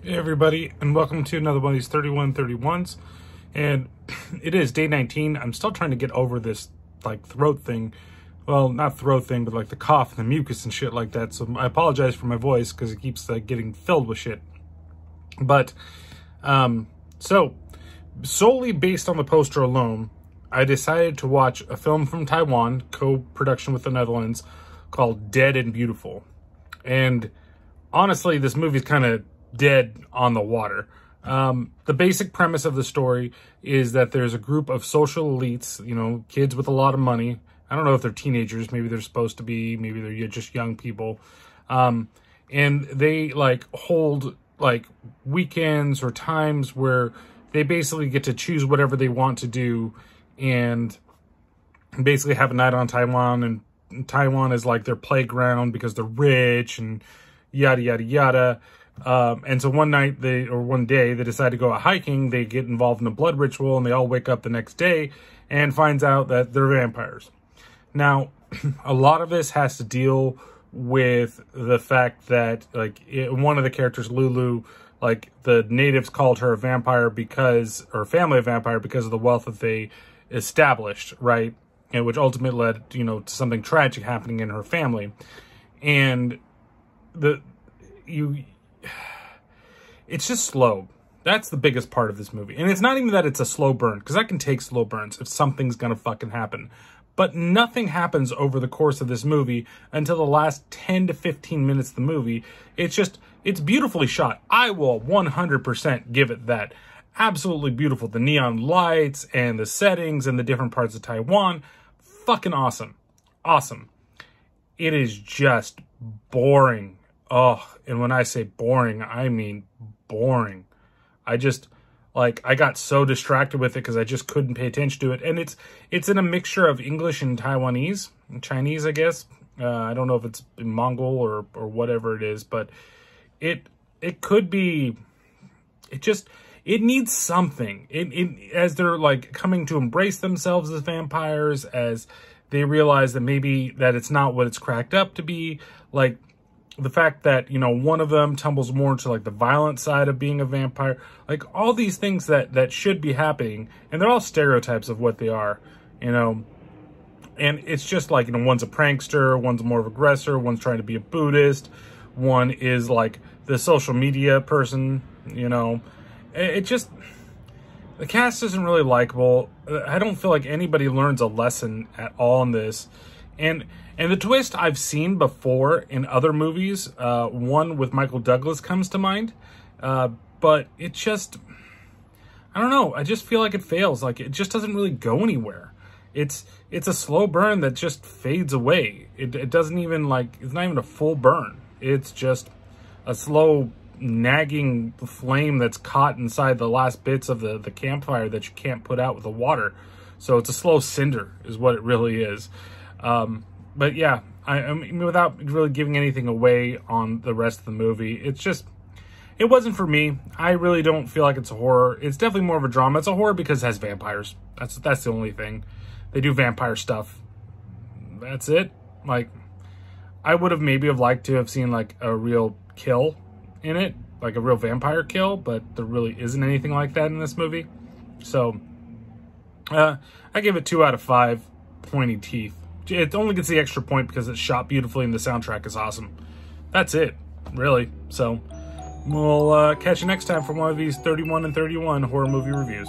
Hey everybody, and welcome to another one of these 3131s. And it is day 19. I'm still trying to get over this like throat thing. Well, not throat thing, but like the cough and the mucus and shit like that. So I apologize for my voice because it keeps getting filled with shit. But so solely based on the poster alone, I decided to watch a film from Taiwan, co-production with the Netherlands, called Dead and Beautiful. And honestly, this movie's kind of dead on the water. The basic premise of the story is that there's a group of social elites, you know, kids with a lot of money. I don't know if they're teenagers, maybe they're supposed to be, maybe they're just young people. And they like hold like weekends or times where they basically get to choose whatever they want to do and basically have a night on Taiwan. And Taiwan is like their playground because they're rich and yada, yada, yada. And so one day they decide to go out hiking. They get involved in a blood ritual and they all wake up the next day and finds out that they're vampires. Now, a lot of this has to deal with the fact that like one of the characters, Lulu, like the natives called her a vampire because, or family of vampire because of the wealth that they established, right? And which ultimately led, you know, to something tragic happening in her family. And it's just slow. That's the biggest part of this movie. And it's not even that it's a slow burn, because I can take slow burns if something's gonna fucking happen. But nothing happens over the course of this movie until the last 10 to 15 minutes of the movie. It's beautifully shot. I will 100% give it that. Absolutely beautiful. The neon lights and the settings and the different parts of Taiwan. Fucking awesome. Awesome. It is just boring. Oh, and when I say boring, I mean boring. I got so distracted with it because I just couldn't pay attention to it. And it's in a mixture of English and Taiwanese, Chinese, I guess. I don't know if it's in Mongol or whatever it is, but it could be, it needs something. As they're like coming to embrace themselves as vampires, as they realize that maybe that it's not what it's cracked up to be, like, the fact that, you know, one of them tumbles more into like the violent side of being a vampire, like all these things that should be happening, and they're all stereotypes of what they are, you know. And it's just like, you know, one's a prankster, one's more of an aggressor, one's trying to be a Buddhist, one is like the social media person, you know. The cast isn't really likable. I don't feel like anybody learns a lesson at all in this. And the twist I've seen before in other movies, one with Michael Douglas comes to mind, but it just, I don't know, I just feel like it fails. Like, it just doesn't really go anywhere. It's a slow burn that just fades away. It doesn't even like, it's not even a full burn. It's just a slow nagging flame that's caught inside the last bits of the campfire that you can't put out with the water. So it's a slow cinder is what it really is. But yeah, I mean, without really giving anything away on the rest of the movie, it wasn't for me. I really don't feel like it's a horror. It's definitely more of a drama. It's a horror because it has vampires. That's the only thing. They do vampire stuff. That's it. Like, I would have maybe liked to have seen like a real kill in it, like a real vampire kill, but there really isn't anything like that in this movie. So, I give it 2 out of 5 pointy teeth. It only gets the extra point because it's shot beautifully and the soundtrack is awesome. That's it, really. So, we'll catch you next time for one of these 31 and 31 horror movie reviews.